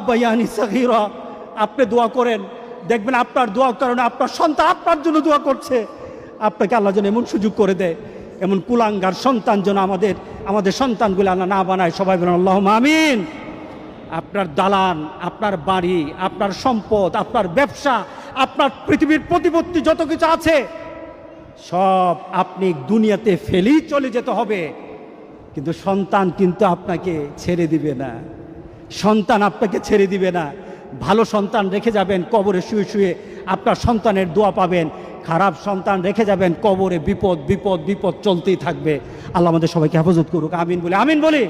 বায়ানি সাগীরা, আপনি দোয়া করেন, দেখবেন আপনার দোয়ার কারণে আপনার সন্তান আপনার জন্য দোয়া করছে। আপনাকে আল্লাহ যেন এমন সুযোগ করে দেয়, এমন কুলাঙ্গার সন্তান যেন আমাদের সন্তানগুলো আল্লাহ না বানায়। সবাই বলেন আল্লাহুম্মা আমিন। আপনার দালান, আপনার বাড়ি, আপনার সম্পদ, আপনার ব্যবসা, আপনার পৃথিবীর প্রতিপত্তি যত কিছু আছে সব আপনি দুনিয়াতে ফেলেই চলে যেতে হবে, কিন্তু সন্তান কিন্তু আপনাকে ছেড়ে দিবে না। সন্তান আপনাকে ছেড়ে দিবে না। ভালো সন্তান রেখে যাবেন, কবরে শুয়ে শুয়ে আপনার সন্তানের দোয়া পাবেন। খারাপ সন্তান রেখে যাবেন, কবরে বিপদ বিপদ বিপদ চলতেই থাকবে। আল্লাহ আমাদের সবাইকে হেফাজত করুক। আমিন বলি, আমিন বলি।